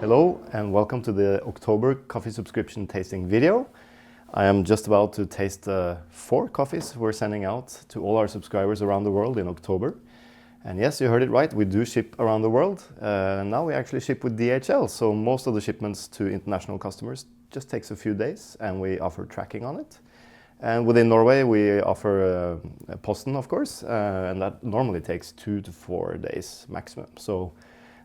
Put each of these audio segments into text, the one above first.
Hello and welcome to the October coffee subscription tasting video. I am just about to taste 4 coffees we're sending out to all our subscribers around the world in October. And yes, you heard it right, we do ship around the world. Now we actually ship with DHL, so most of the shipments to international customers just takes a few days and we offer tracking on it. And within Norway we offer Posten, of course, and that normally takes 2 to 4 days maximum. So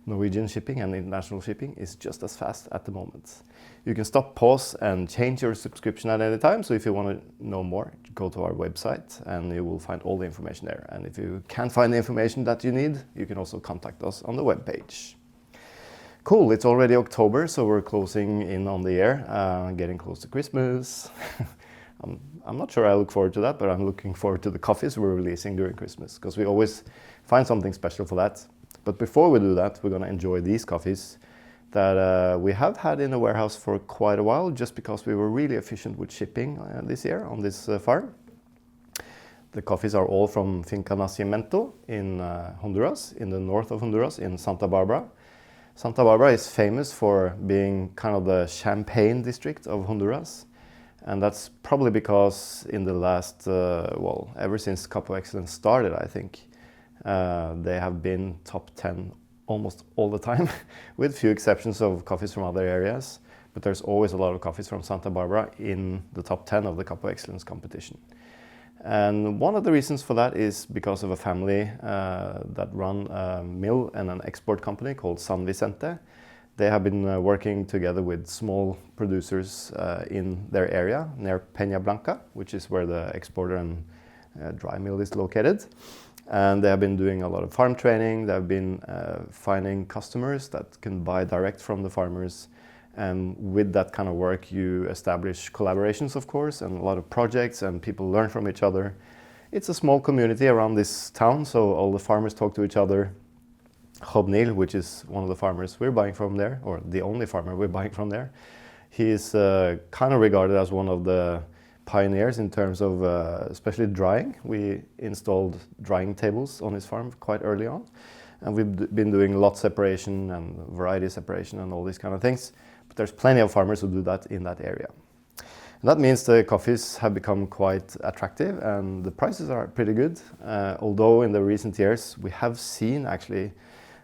Norwegian shipping and international shipping is just as fast at the moment. You can stop, pause and change your subscription at any time. So if you want to know more, go to our website and you will find all the information there. And if you can't find the information that you need, you can also contact us on the webpage. Cool, it's already October, so we're closing in on the year, getting close to Christmas. I'm not sure I look forward to that, but I'm looking forward to the coffees we're releasing during Christmas, because we always find something special for that. But before we do that, we're going to enjoy these coffees that we have had in the warehouse for quite a while, just because we were really efficient with shipping this year on this farm. The coffees are all from Finca Nacimiento in Honduras, in the north of Honduras, in Santa Barbara. Santa Barbara is famous for being kind of the champagne district of Honduras. And that's probably because in the last, ever since Cup of Excellence started, I think, they have been top 10 almost all the time, with few exceptions of coffees from other areas. But there's always a lot of coffees from Santa Barbara in the top 10 of the Cup of Excellence competition. And one of the reasons for that is because of a family that run a mill and an export company called San Vicente. They have been working together with small producers in their area near Peña Blanca, which is where the exporter and dry mill is located. And they have been doing a lot of farm training. They've been finding customers that can buy direct from the farmers. And with that kind of work, you establish collaborations, of course, and a lot of projects, and people learn from each other. It's a small community around this town, so all the farmers talk to each other. Jobneel, which is one of the farmers we're buying from there, or the only farmer we're buying from there, he is kind of regarded as one of the pioneers in terms of especially drying. We installed drying tables on his farm quite early on, and we've been doing lot separation and variety separation and all these kind of things. But there's plenty of farmers who do that in that area. And that means the coffees have become quite attractive and the prices are pretty good. Although in the recent years we have seen actually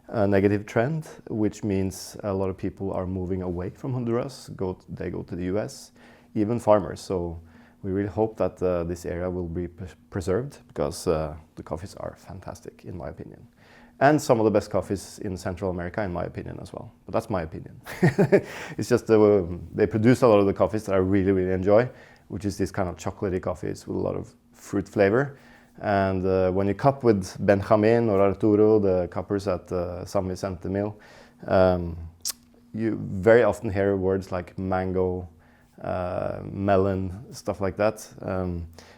a negative trend, which means a lot of people are moving away from Honduras. They go to the US, even farmers. So we really hope that this area will be preserved, because the coffees are fantastic, in my opinion. And some of the best coffees in Central America, in my opinion, as well. But that's my opinion. It's just they produce a lot of the coffees that I really, really enjoy, which is this kind of chocolatey coffees with a lot of fruit flavor. And when you cup with Benjamin or Arturo, the cuppers at San Vicente Mill, you very often hear words like mango, melon, stuff like that,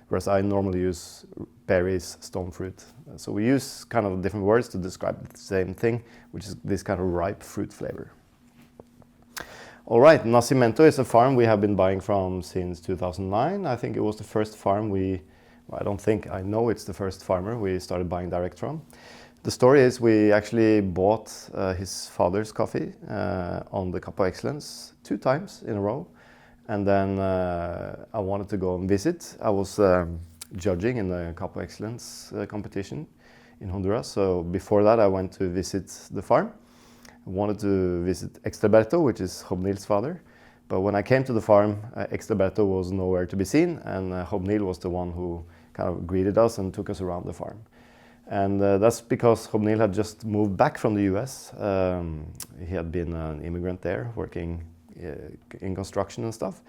whereas I normally use berries, stone fruit. So we use kind of different words to describe the same thing, which is this kind of ripe fruit flavor. All right, Nacimiento is a farm we have been buying from since 2009. I think it was the first farm I know it's the first farmer we started buying direct from. The story is we actually bought his father's coffee on the Cup of Excellence 2 times in a row. And then I wanted to go and visit. I was judging in the Cup of Excellence competition in Honduras. So before that, I went to visit the farm. I wanted to visit Extraberto, which is Jobneel's father. But when I came to the farm, Extraberto was nowhere to be seen. And Jobneel was the one who kind of greeted us and took us around the farm. And that's because Jobneel had just moved back from the US. He had been an immigrant there, working in construction and stuff,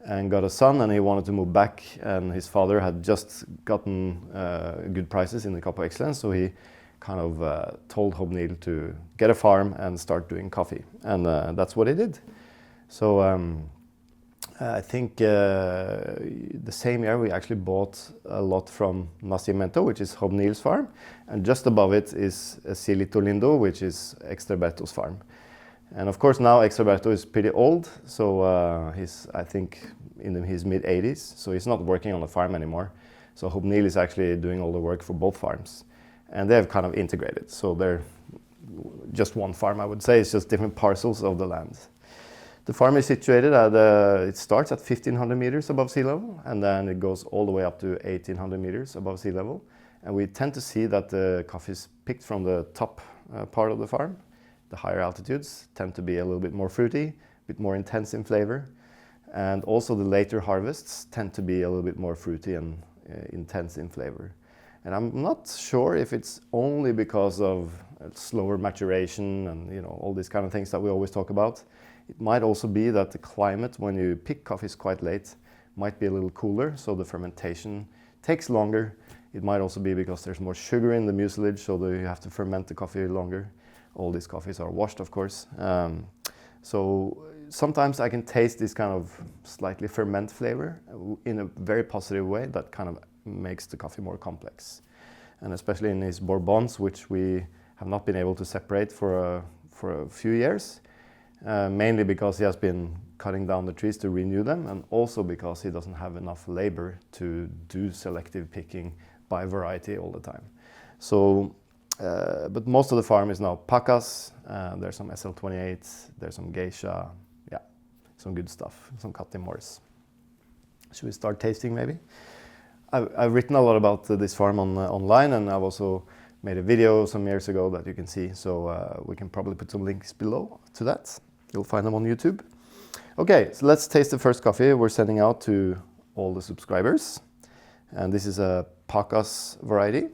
and got a son, and he wanted to move back, and his father had just gotten good prices in the Cup of Excellence, so he kind of told Jobneel to get a farm and start doing coffee, and that's what he did. So I think the same year we actually bought a lot from Nacimiento, which is Jobneel's farm, and just above it is Cielito Lindo, which is Extraberto's farm. And of course now Extraberto is pretty old, so he's, I think, in his mid-80s, so he's not working on the farm anymore. So Jobneel is actually doing all the work for both farms. And they have kind of integrated, so they're just one farm, I would say. It's just different parcels of the land. The farm is situated at, it starts at 1,500 meters above sea level, and then it goes all the way up to 1,800 meters above sea level. And we tend to see that the coffee is picked from the top part of the farm. The higher altitudes tend to be a little bit more fruity, a bit more intense in flavor. And also the later harvests tend to be a little bit more fruity and intense in flavor. And I'm not sure if it's only because of slower maturation and, you know, all these kind of things that we always talk about. It might also be that the climate when you pick coffees quite late might be a little cooler, so the fermentation takes longer. It might also be because there's more sugar in the mucilage, so that you have to ferment the coffee longer. All these coffees are washed, of course. So sometimes I can taste this kind of slightly ferment flavor in a very positive way that kind of makes the coffee more complex. And especially in these Bourbons, which we have not been able to separate for a few years, mainly because he has been cutting down the trees to renew them, and also because he doesn't have enough labor to do selective picking by variety all the time. So, but most of the farm is now Pacas, there's some SL28, there's some Geisha, yeah, some good stuff, some Catimores. Should we start tasting maybe? I've written a lot about this farm online, and I've also made a video some years ago that you can see, so we can probably put some links below to that. You'll find them on YouTube. Okay, so let's taste the first coffee we're sending out to all the subscribers. And this is a Pacas variety.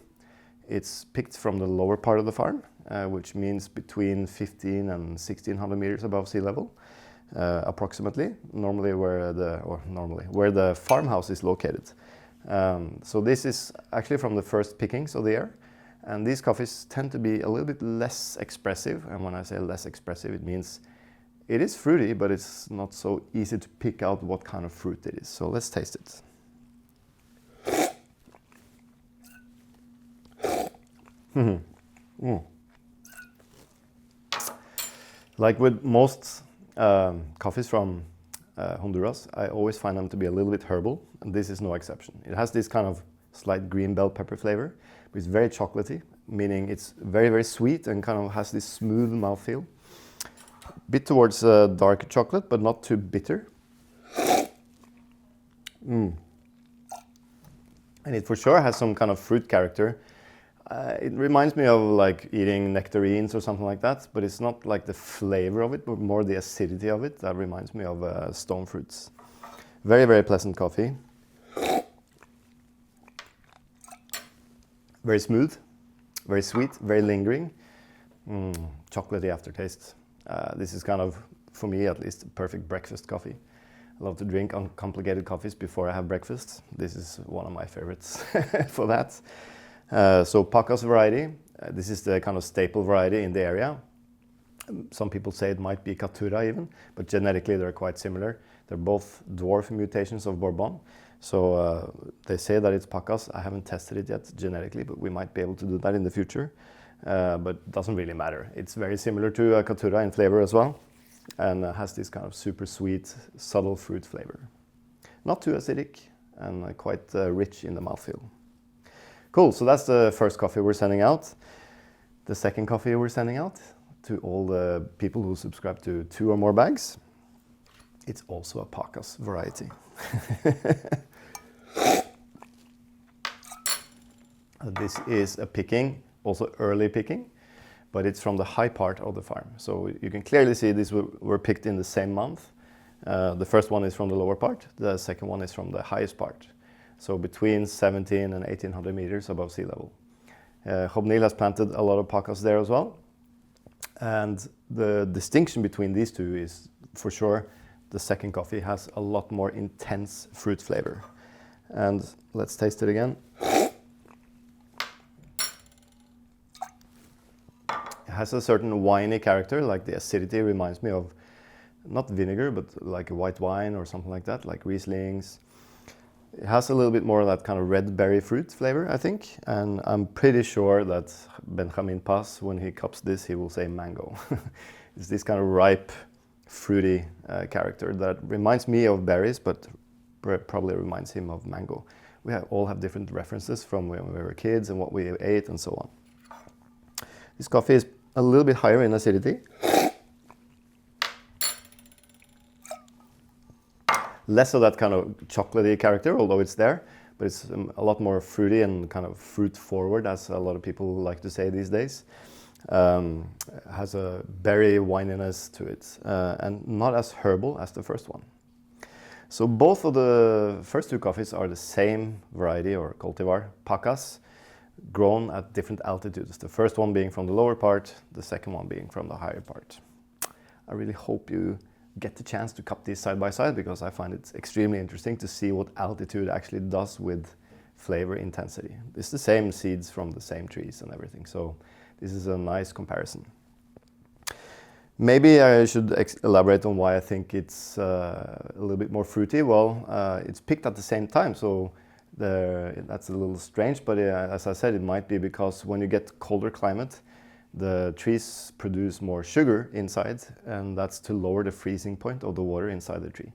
It's picked from the lower part of the farm, which means between 15 and 1,600 meters above sea level, approximately. Normally where the farmhouse is located. So this is actually from the first pickings of the year. And these coffees tend to be a little bit less expressive. And when I say less expressive, it means it is fruity, but it's not so easy to pick out what kind of fruit it is. So let's taste it. Like with most coffees from Honduras, I always find them to be a little bit herbal, and this is no exception. It has this kind of slight green bell pepper flavor, but it's very chocolatey, meaning it's very, very sweet and kind of has this smooth mouthfeel. Bit towards dark chocolate, but not too bitter. And it for sure has some kind of fruit character. It reminds me of like eating nectarines or something like that, but it's not like the flavor of it, but more the acidity of it. That reminds me of stone fruits. Very, very pleasant coffee. Very smooth, very sweet, very lingering. Chocolatey aftertaste. This is kind of, for me at least, a perfect breakfast coffee. I love to drink uncomplicated coffees before I have breakfast. This is one of my favorites for that. So Pacas variety, this is the kind of staple variety in the area. Some people say it might be Caturra even, but genetically they're quite similar. They're both dwarf mutations of Bourbon. So they say that it's Pacas. I haven't tested it yet genetically, but we might be able to do that in the future. But it doesn't really matter. It's very similar to Caturra in flavor as well, and has this kind of super sweet, subtle fruit flavor. Not too acidic, and quite rich in the mouthfeel. Cool, so that's the first coffee we're sending out. The second coffee we're sending out to all the people who subscribe to 2 or more bags. It's also a Pacas variety. This is a picking, also early picking, but it's from the high part of the farm. So you can clearly see these were picked in the same month. The first one is from the lower part, the second one is from the highest part. So between 17 and 1,800 meters above sea level. Jobneel has planted a lot of Pacas there as well. And the distinction between these two is, for sure, the second coffee has a lot more intense fruit flavor. And let's taste it again. It has a certain winey character, like the acidity reminds me of, not vinegar, but like a white wine or something like that, like Rieslings. It has a little bit more of that kind of red berry fruit flavor, I think. And I'm pretty sure that Benjamin Paz, when he cups this, he will say mango. It's this kind of ripe, fruity character that reminds me of berries, but probably reminds him of mango. We all have different references from when we were kids and what we ate and so on. This coffee is a little bit higher in acidity. Less of that kind of chocolatey character, although it's there, but it's a lot more fruity and kind of fruit forward, as a lot of people like to say these days. Has a berry wininess to it, and not as herbal as the first one. So both of the first two coffees are the same variety or cultivar, Pacas, grown at different altitudes. The first one being from the lower part, the second one being from the higher part. I really hope you get the chance to cup these side by side, because I find it extremely interesting to see what altitude actually does with flavor intensity. It's the same seeds from the same trees and everything, so this is a nice comparison. Maybe I should elaborate on why I think it's a little bit more fruity. Well, it's picked at the same time, so that's a little strange, but as I said, it might be because when you get colder climate, the trees produce more sugar inside, and that's to lower the freezing point of the water inside the tree.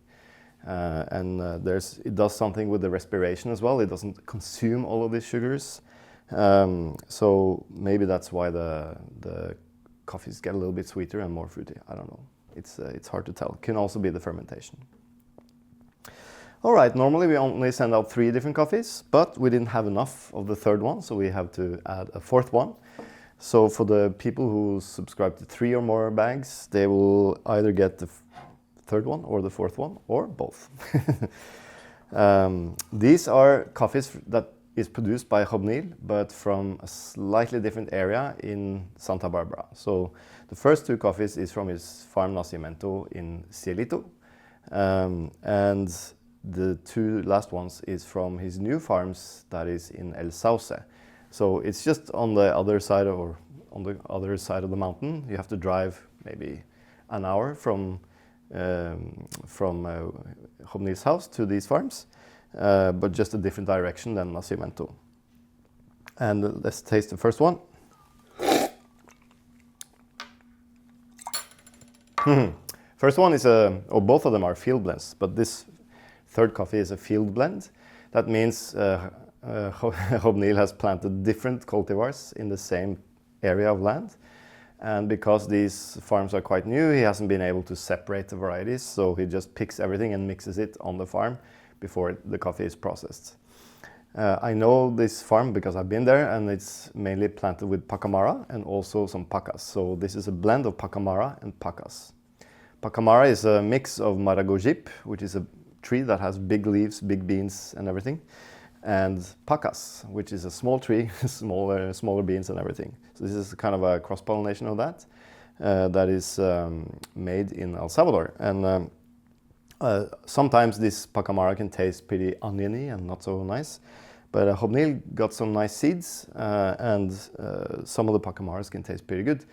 It does something with the respiration as well. It doesn't consume all of these sugars. So maybe that's why the coffees get a little bit sweeter and more fruity. I don't know. It's hard to tell. It can also be the fermentation. All right, normally we only send out 3 different coffees, but we didn't have enough of the third one, so we have to add a 4th one. So for the people who subscribe to 3 or more bags, they will either get the 3rd one or the 4th one, or both. These are coffees that is produced by Jobneel, but from a slightly different area in Santa Barbara. So the first 2 coffees is from his farm Nacimiento in Cielito, and the 2 last ones is from his new farms that is in El Sauce. So it's just on the other side of the mountain. You have to drive maybe an hour from Jobneel's house to these farms, but just a different direction than Nacimiento. And let's taste the first one. First one is both of them are field blends, but this third coffee is a field blend. That means Jobneel has planted different cultivars in the same area of land, and because these farms are quite new, he hasn't been able to separate the varieties, so he just picks everything and mixes it on the farm before the coffee is processed. I know this farm because I've been there, and it's mainly planted with Pacamara and also some Pacas. So this is a blend of Pacamara and Pacas. Pacamara is a mix of Maragojip, which is a tree that has big leaves, big beans and everything, and Pacas, which is a small tree, smaller beans and everything. So this is kind of a cross-pollination of that that is made in El Salvador. And sometimes this Pacamara can taste pretty oniony and not so nice, but Jobneel got some nice seeds, and some of the Pacamaras can taste pretty good.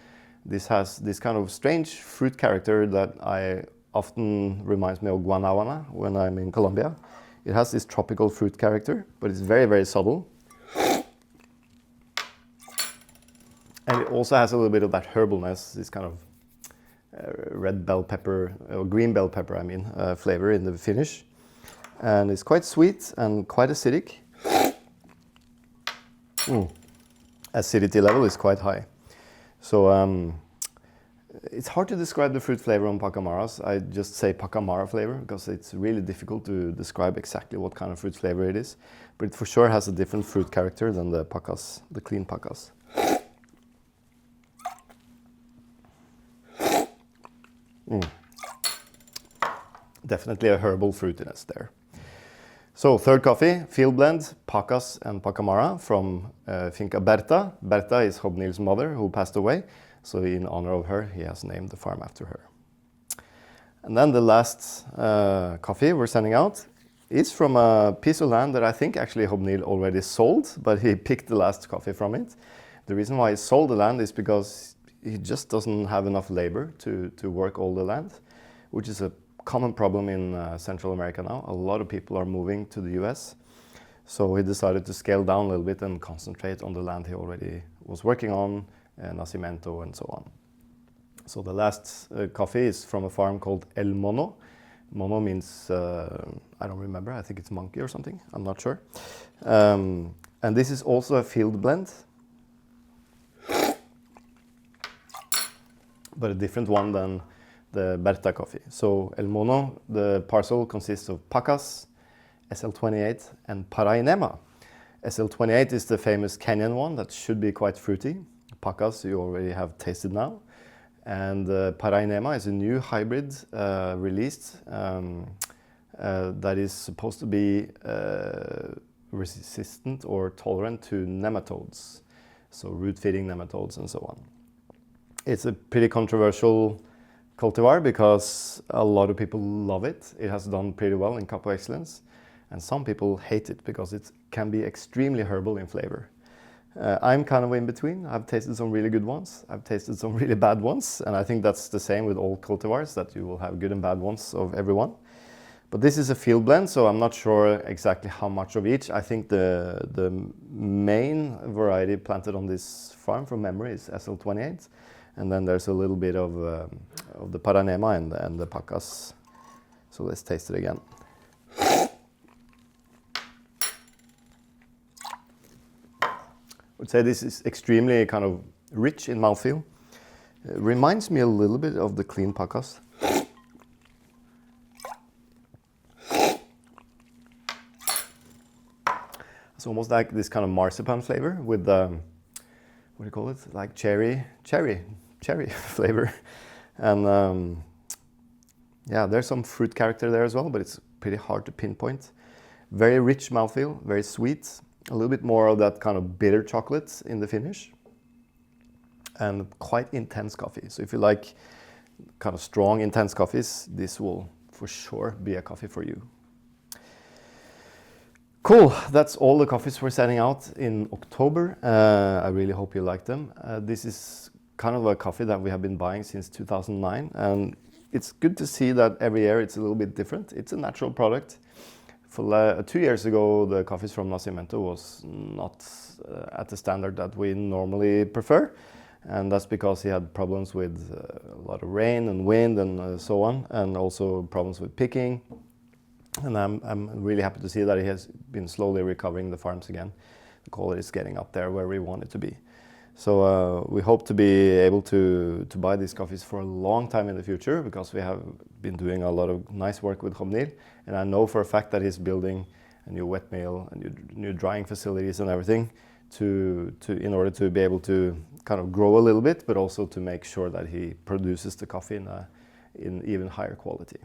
This has this kind of strange fruit character that I often reminds me of guanábana when I'm in Colombia. It has this tropical fruit character, but it's very, very subtle. And it also has a little bit of that herbalness, this kind of red bell pepper, or green bell pepper, I mean, flavor in the finish. And it's quite sweet and quite acidic. Acidity level is quite high. So it's hard to describe the fruit flavor on Pacamaras. I just say Pacamara flavor because it's really difficult to describe exactly what kind of fruit flavor it is. But it for sure has a different fruit character than the Pacas, the clean Pacas. Definitely a herbal fruitiness there. So third coffee, field blend, Pacas and Pacamara from Finca Bertha. Bertha is Jobneel's mother who passed away. So in honor of her, he has named the farm after her. And then the last coffee we're sending out is from a piece of land that I think actually Jobneel already sold, but he picked the last coffee from it. The reason why he sold the land is because he just doesn't have enough labor to work all the land, which is a common problem in Central America now. A lot of people are moving to the US. So he decided to scale down a little bit and concentrate on the land he already was working on, Nacimiento and so on. So the last coffee is from a farm called El Mono. Mono means, I don't remember, I think it's monkey or something, I'm not sure. And this is also a field blend. but a different one than the Bertha coffee. So El Mono, the parcel consists of Pacas, SL28 and Parainema. SL28 is the famous Kenyan one that should be quite fruity. Pacas you already have tasted now. And Parainema is a new hybrid released that is supposed to be resistant or tolerant to nematodes, so root-feeding nematodes and so on. It's a pretty controversial cultivar because a lot of people love it. It has done pretty well in Cup of Excellence, and some people hate it because it can be extremely herbal in flavor. I'm kind of in between. I've tasted some really good ones. I've tasted some really bad ones, and I think that's the same with all cultivars, that you will have good and bad ones of everyone. But this is a field blend, so I'm not sure exactly how much of each. I think the main variety planted on this farm from memory is SL28, and then there's a little bit of the Parainema and the Pacas. So let's taste it again. I would say this is extremely kind of rich in mouthfeel. It reminds me a little bit of the clean Pacas. It's almost like this kind of marzipan flavor with what do you call it? Like cherry flavor. And yeah, there's some fruit character there as well, but it's pretty hard to pinpoint. Very rich mouthfeel, very sweet. A little bit more of that kind of bitter chocolate in the finish. And quite intense coffee. So if you like kind of strong, intense coffees, this will for sure be a coffee for you. Cool, that's all the coffees we're sending out in October. I really hope you like them. This is kind of a coffee that we have been buying since 2009, and it's good to see that every year it's a little bit different. It's a natural product. For 2 years ago, the coffees from Nacimiento was not at the standard that we normally prefer, and that's because he had problems with a lot of rain and wind and so on, and also problems with picking. And I'm really happy to see that he has been slowly recovering the farms again. The quality is getting up there where we want it to be. So we hope to be able to buy these coffees for a long time in the future, because we have been doing a lot of nice work with Jobneel, and I know for a fact that he's building a new wet mill, and new drying facilities and everything in order to be able to kind of grow a little bit, but also to make sure that he produces the coffee in even higher quality.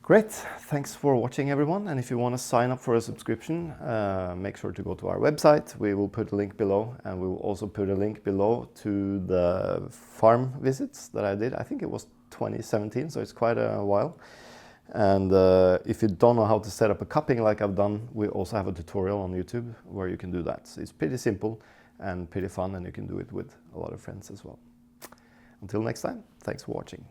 Great, thanks for watching everyone, and if you want to sign up for a subscription, make sure to go to our website. We will put a link below, and we will also put a link below to the farm visits that I did. I think it was 2017, so it's quite a while. And if you don't know how to set up a cupping like I've done, we also have a tutorial on YouTube where you can do that. So it's pretty simple and pretty fun, and you can do it with a lot of friends as well. Until next time, thanks for watching.